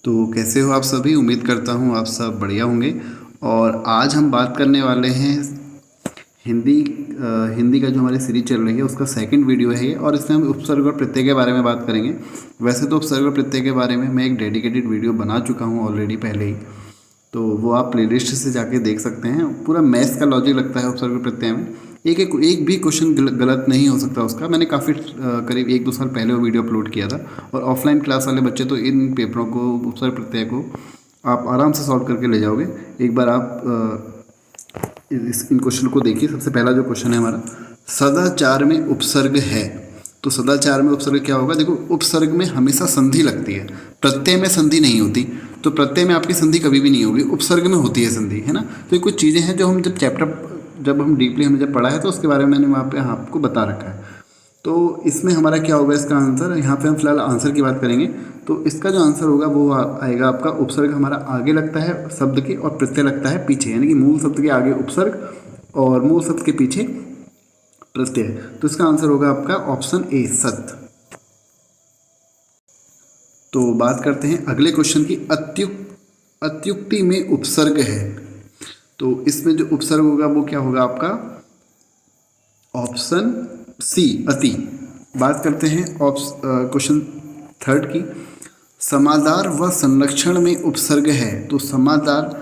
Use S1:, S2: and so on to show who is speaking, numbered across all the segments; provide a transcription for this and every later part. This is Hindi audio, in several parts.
S1: तो कैसे हो आप सभी। उम्मीद करता हूँ आप सब बढ़िया होंगे। और आज हम बात करने वाले हैं हिंदी हिंदी का जो हमारी सीरीज चल रही है उसका सेकंड वीडियो है ये। और इसमें हम उपसर्ग और प्रत्यय के बारे में बात करेंगे। वैसे तो उपसर्ग और प्रत्यय के बारे में मैं एक डेडिकेटेड वीडियो बना चुका हूँ ऑलरेडी पहले ही, तो वो आप प्लेलिस्ट से जाके देख सकते हैं। पूरा मैथ्स का लॉजिक लगता है उपसर्ग और प्रत्यय में। एक भी क्वेश्चन गलत नहीं हो सकता उसका। मैंने काफ़ी करीब 1-2 साल पहले वो वीडियो अपलोड किया था। और ऑफलाइन क्लास वाले बच्चे तो इन पेपरों को, उपसर्ग प्रत्यय को आप आराम से सॉल्व करके ले जाओगे। एक बार आप इन क्वेश्चन को देखिए। सबसे पहला जो क्वेश्चन है हमारा, सदाचार में उपसर्ग है। तो सदाचार में उपसर्ग क्या होगा। देखो, उपसर्ग में हमेशा संधि लगती है, प्रत्यय में संधि नहीं होती। तो प्रत्यय में आपकी संधि कभी भी नहीं होगी, उपसर्ग में होती है संधि, है ना। तो ये कुछ चीज़ें हैं जो हम जब हम डीपली हमने जब पढ़ा है तो उसके बारे में मैंने वहाँ पे आपको बता रखा है। तो इसमें हमारा क्या होगा इसका आंसर। यहाँ पे हम फिलहाल आंसर की बात करेंगे। तो इसका जो आंसर होगा वो आएगा आपका, उपसर्ग हमारा आगे लगता है शब्द के और प्रत्यय लगता है पीछे, यानी कि मूल शब्द के आगे उपसर्ग और मूल शब्द के पीछे प्रत्यय। तो इसका आंसर होगा आपका ऑप्शन ए, सत। तो बात करते हैं अगले क्वेश्चन की। अत्युक्ति में उपसर्ग है। तो इसमें जो उपसर्ग होगा वो क्या होगा आपका, ऑप्शन सी, अति। बात करते हैं क्वेश्चन थर्ड की। समादार व संलक्षण में उपसर्ग है। तो समादार,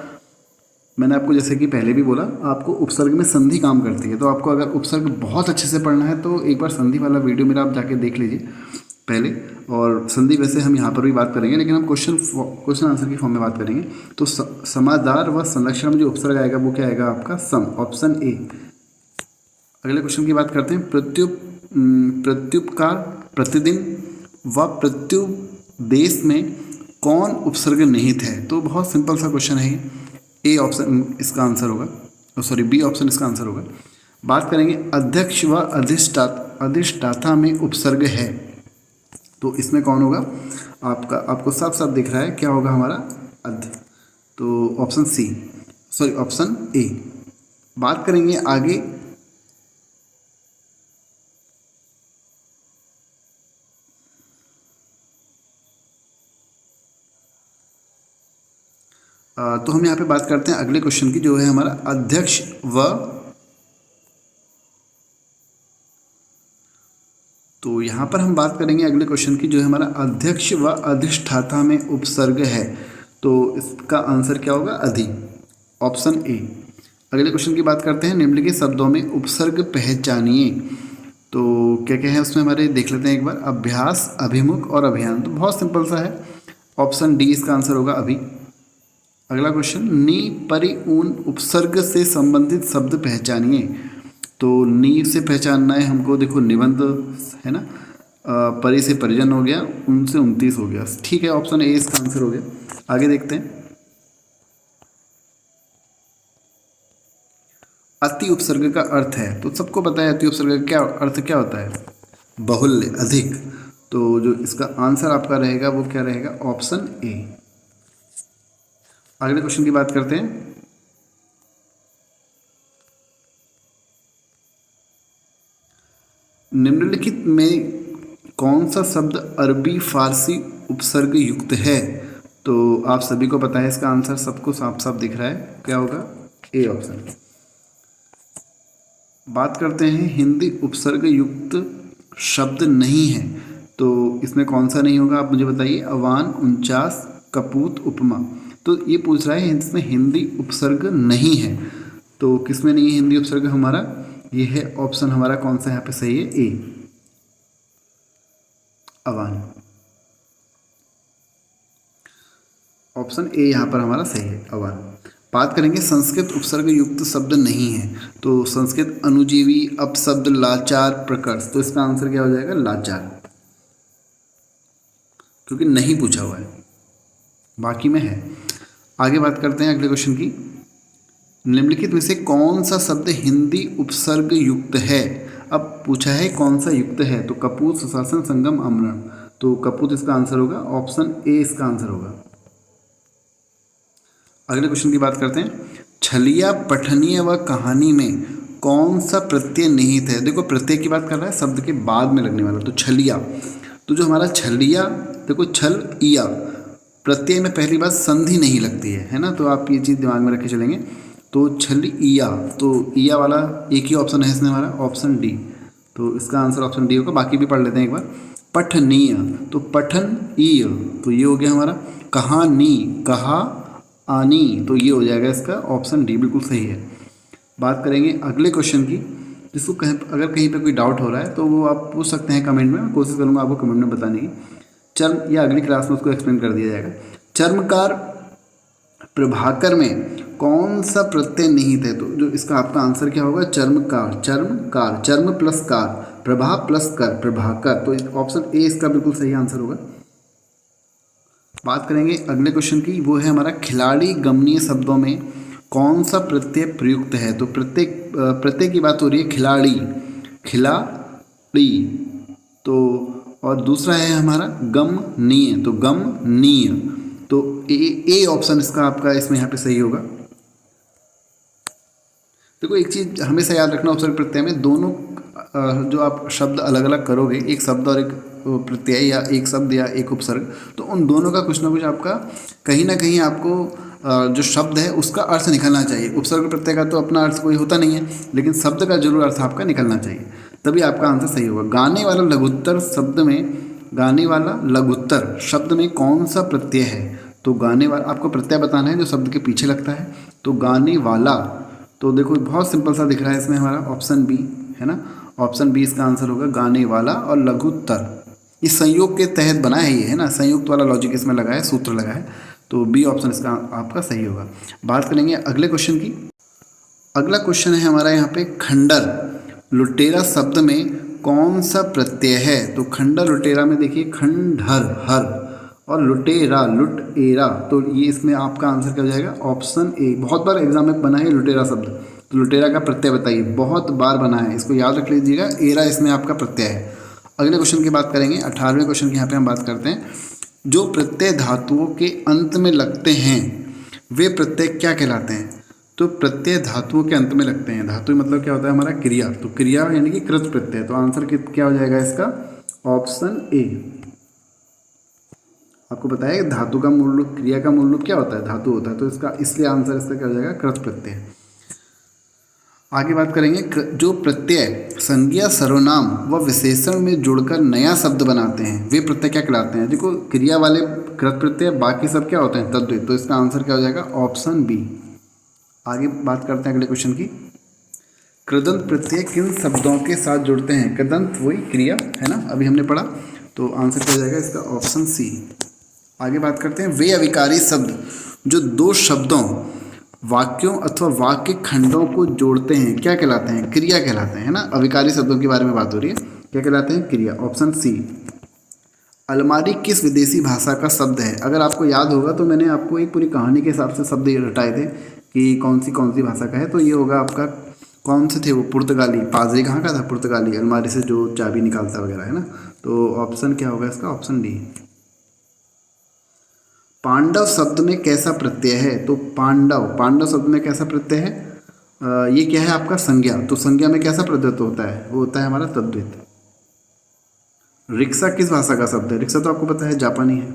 S1: मैंने आपको जैसे कि पहले भी बोला, आपको उपसर्ग में संधि काम करती है। तो आपको अगर उपसर्ग बहुत अच्छे से पढ़ना है तो एक बार संधि वाला वीडियो मेरा आप जाके देख लीजिए पहले। और संधि वैसे हम यहाँ पर भी बात करेंगे, लेकिन हम क्वेश्चन आंसर की फॉर्म में बात करेंगे। तो समादार व संलक्षण में जो उपसर्ग आएगा वो क्या आएगा आपका, सम, ऑप्शन ए। अगले क्वेश्चन की बात करते हैं। प्रत्युपकार, प्रतिदिन व प्रत्युपदेश में कौन उपसर्ग निहित है। तो बहुत सिंपल सा क्वेश्चन है ये। ए ऑप्शन इसका आंसर होगा, सॉरी बी ऑप्शन इसका आंसर होगा। बात करेंगे अध्यक्ष व अधिष्ठाता में उपसर्ग है। तो इसमें कौन होगा आपका, आपको साफ साफ दिख रहा है क्या होगा हमारा, अध। तो option C, sorry option A. बात करेंगे आगे। तो हम यहाँ पे बात करते हैं अगले क्वेश्चन की, जो है हमारा अध्यक्ष व, तो यहाँ पर हम बात करेंगे अगले क्वेश्चन की, जो है हमारा अध्यक्ष व अधिष्ठाता में उपसर्ग है। तो इसका आंसर क्या होगा, अधि, ऑप्शन ए। अगले क्वेश्चन की बात करते हैं। निम्नलिखित शब्दों में उपसर्ग पहचानिए। तो क्या क्या है उसमें हमारे, देख लेते हैं एक बार। अभ्यास, अभिमुख और अभियान। तो बहुत सिंपल सा है, ऑप्शन डी इसका आंसर होगा, अभी। अगला क्वेश्चन, नी, परि, ऊन उपसर्ग से संबंधित शब्द पहचानिए। तो नी से पहचानना है हमको, देखो निबंध है ना। परि से परिजन हो गया, उन से 29 हो गया। ठीक है, ऑप्शन ए इसका आंसर हो गया। आगे देखते हैं। अति उपसर्ग का अर्थ है। तो सबको पता है अति उपसर्ग का क्या अर्थ क्या होता है, बहुल्य, अधिक। तो जो इसका आंसर आपका रहेगा वो क्या रहेगा, ऑप्शन ए। अगले क्वेश्चन की बात करते हैं। निम्नलिखित में कौन सा शब्द अरबी फारसी उपसर्ग युक्त है। तो आप सभी को पता है इसका आंसर, सबको साफ साफ दिख रहा है, क्या होगा, ए ऑप्शन। बात करते हैं हिंदी उपसर्ग युक्त शब्द नहीं है। तो इसमें कौन सा नहीं होगा आप मुझे बताइए। अवान, 49, कपूत, उपमा। तो ये पूछ रहा है इसमें हिंदी उपसर्ग नहीं है। तो किसमें नहीं है हिंदी उपसर्ग हमारा, ये है ऑप्शन हमारा कौन सा यहाँ पे सही है, ए, अवान। ऑप्शन ए यहाँ पर हमारा सही है, अवान। बात करेंगे संस्कृत उपसर्ग युक्त शब्द नहीं है। तो संस्कृत अनुजीवी, अपशब्द, लाचार, प्रकर्ष। तो इसका आंसर क्या हो जाएगा, लाचार, क्योंकि नहीं पूछा हुआ है, बाकी में है। आगे बात करते हैं अगले क्वेश्चन की। निम्नलिखित में से कौन सा शब्द हिंदी उपसर्ग युक्त है। अब पूछा है कौन सा युक्त है। तो कपूत, सुशासन, संगम, अमरण। तो कपूत इसका आंसर होगा, ऑप्शन ए इसका आंसर होगा। अगले क्वेश्चन की बात करते हैं। छलिया, पठनीय व कहानी में कौन सा प्रत्यय निहित है। देखो प्रत्यय की बात कर रहा है, शब्द के बाद में लगने वाला। तो छलिया, तो जो हमारा छलिया, देखो छल इया प्रत्यय में पहली बात संधि नहीं लगती है ना, तो आप ये चीज़ दिमाग में रख के चलेंगे। तो छलिया, तो ईया वाला एक ही ऑप्शन है इसमें हमारा, ऑप्शन डी। तो इसका आंसर ऑप्शन डी होगा। बाकी भी पढ़ लेते हैं एक बार। पठनीय, तो पठन ईय, तो ये हो गया हमारा। कहानी, कहा आनी, तो ये हो जाएगा इसका ऑप्शन डी, बिल्कुल सही है। बात करेंगे अगले क्वेश्चन की, जिसको अगर कहीं पे कोई डाउट हो रहा है तो वो आप पूछ सकते हैं कमेंट में, मैं कोशिश करूँगा आपको कमेंट में बताने की। चर्म, या अगली क्लास में उसको एक्सप्लेन कर दिया जाएगा। चर्मकार प्रभाकर में कौन सा प्रत्यय निहित है? तो जो इसका आपका आंसर क्या होगा? चर्मकार, चर्मकार, चर्म प्लस कार, प्रभा प्लस कर, प्रभाकर, तो ऑप्शन ए इसका बिल्कुल सही आंसर होगा। बात करेंगे अगले क्वेश्चन की, वो है हमारा खिलाड़ी गमनीय शब्दों में कौन सा प्रत्यय प्रयुक्त है? तो प्रत्यय की बात हो रही है, खिलाड़ी, खिलाड़ी, तो और दूसरा है हमारा गमनीय, तो गमनीय, तो ए ऑप्शन इसका आपका इसमें यहाँ पे सही होगा। देखो एक चीज़ हमेशा याद रखना, उपसर्ग प्रत्यय में दोनों जो आप शब्द अलग अलग करोगे, एक शब्द और एक प्रत्यय, या एक शब्द या एक उपसर्ग, तो उन दोनों का कुछ ना कुछ आपका कहीं ना कहीं आपको जो शब्द है उसका अर्थ निकलना चाहिए। उपसर्ग प्रत्यय का तो अपना अर्थ कोई होता नहीं है, लेकिन शब्द का जरूर अर्थ आपका निकलना चाहिए, तभी आपका आंसर सही होगा। गाने वाला लघुत्तर शब्द में, गाने वाला लघुत्तर शब्द में कौन सा प्रत्यय है? तो गाने वाला, आपको प्रत्यय बताना है जो शब्द के पीछे लगता है, तो गाने वाला, तो देखो बहुत सिंपल सा दिख रहा है इसमें हमारा ऑप्शन बी है ना, ऑप्शन बी इसका आंसर होगा, गाने वाला और लघुत्तर। इस संयोग के तहत बना है ये, है ना, संयुक्त वाला लॉजिक इसमें लगा है, सूत्र लगा है, तो बी ऑप्शन इसका आपका सही होगा। बात करेंगे अगले क्वेश्चन की। अगला क्वेश्चन है हमारा यहाँ पे, खंडर लुटेरा शब्द में कौन सा प्रत्यय है? तो खंडर लुटेरा में देखिए, खंडहर, हर, और लुटेरा, लुट एरा, तो ये इसमें आपका आंसर क्या हो जाएगा? Option A. बहुत बार एग्जाम में बना है लुटेरा शब्द, तो लुटेरा का प्रत्यय बताइए, बहुत बार बना है, इसको याद रख लीजिएगा, एरा इसमें आपका प्रत्यय है। अगले क्वेश्चन की बात करेंगे, 18वें क्वेश्चन की यहाँ पे हम बात करते हैं। जो प्रत्यय धातुओं के अंत में लगते हैं वे प्रत्यय क्या कहलाते हैं? तो प्रत्यय धातुओं के अंत में लगते हैं, धातु मतलब क्या होता है हमारा? क्रिया, तो क्रिया यानी कि कृत प्रत्यय, तो आंसर क्या हो जाएगा इसका? Option A. आपको बताया कि धातु का मूल रूप, क्रिया का मूल रूप क्या होता है? धातु होता है, तो इसका इसलिए आंसर इसका क्या हो जाएगा? कृत प्रत्यय। आगे बात करेंगे, जो प्रत्यय संज्ञा, सर्वनाम व विशेषण में जुड़कर नया शब्द बनाते हैं वे प्रत्यय क्या कहलाते हैं? देखो क्रिया वाले कृत प्रत्यय, बाकी सब क्या होते हैं? तद्धित, तो इसका आंसर क्या हो जाएगा? Option B. आगे बात करते हैं अगले क्वेश्चन की। कृदंत प्रत्यय किन शब्दों के साथ जुड़ते हैं? कृदंत वही क्रिया है ना, अभी हमने पढ़ा, तो आंसर क्या हो जाएगा इसका? Option C. आगे बात करते हैं, वे अविकारी शब्द जो दो शब्दों, वाक्यों अथवा वाक्य खंडों को जोड़ते हैं क्या कहलाते हैं? क्रिया कहलाते हैं, है ना। अविकारी शब्दों के बारे में बात हो रही है, क्या कहलाते हैं? क्रिया, ऑप्शन सी। अलमारी किस विदेशी भाषा का शब्द है? अगर आपको याद होगा तो मैंने आपको एक पूरी कहानी के हिसाब से शब्द रटाए थे कि कौन सी भाषा का है, तो ये होगा आपका, कौन से थे वो? पुर्तगाली। पादरी कहाँ का था? पुर्तगाली, अलमारी से जो चाबी निकालता वगैरह, है ना, तो ऑप्शन क्या होगा इसका? Option D. पांडव शब्द में कैसा प्रत्यय है? तो पांडव शब्द में कैसा प्रत्यय है? ये क्या है आपका? संज्ञा, तो संज्ञा में कैसा प्रत्यय होता है? वो होता है हमारा तद्धित। रिक्शा किस भाषा का शब्द है? रिक्शा तो आपको पता है जापानी है,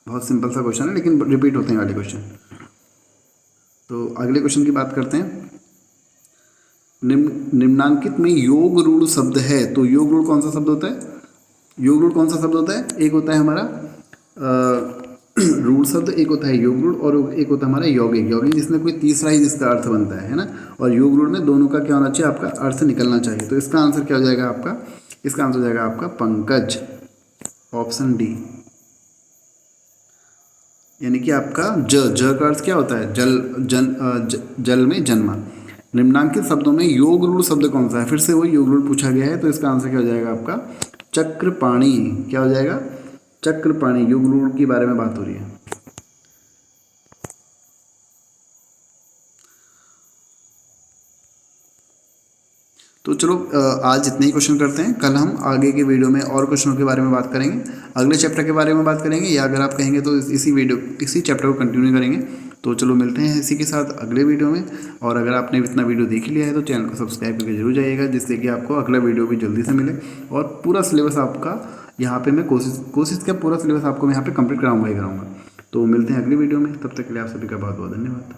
S1: बहुत सिंपल सा क्वेश्चन है, लेकिन रिपीट होते हैं वाले क्वेश्चन। तो अगले क्वेश्चन की बात करते हैं। निम्नांकित में योग रूढ़ शब्द है, तो योग रूढ़ कौन सा शब्द होता है? योग रूढ़ कौन सा शब्द होता है? एक होता है हमारा रूढ़ शब्द, एक होता है योग रूढ़, और एक होता है हमारा यौगिक। यौगिक जिसमें कोई तीसरा ही जिसका अर्थ बनता है ना, और योग रूढ़ में दोनों का क्या होना चाहिए? आपका अर्थ निकलना चाहिए, तो इसका आंसर क्या हो जाएगा आपका? इसका आंसर हो जाएगा आपका पंकज, ऑप्शन डी। यानी कि आपका ज का अर्थ क्या होता है? जल में जन्मा। निम्नांकित शब्दों में योग रूढ़ शब्द कौन सा है? फिर से वो योग रूढ़ पूछा गया है, तो इसका आंसर क्या हो जाएगा आपका? चक्रपाणी। क्या हो जाएगा? चक्रपाणी। योग रूढ़ के बारे में बात हो रही है। तो चलो आज इतने ही क्वेश्चन करते हैं, कल हम आगे के वीडियो में और क्वेश्चनों के बारे में बात करेंगे, अगले चैप्टर के बारे में बात करेंगे, या अगर आप कहेंगे तो इसी चैप्टर को कंटिन्यू करेंगे। तो चलो मिलते हैं इसी के साथ अगले वीडियो में, और अगर आपने इतना वीडियो देख लिया है तो चैनल को सब्सक्राइब करके जरूर जाइएगा, जिससे कि आपको अगला वीडियो भी जल्दी से मिले और पूरा सिलेबस आपका यहाँ पे मैं कोशिश क्या पूरा सिलेबस आपको मैं यहाँ पे कंप्लीट कराऊंगा ही कराऊंगा। तो मिलते हैं अगली वीडियो में, तब तक के लिए आप सभी का बहुत बहुत धन्यवाद।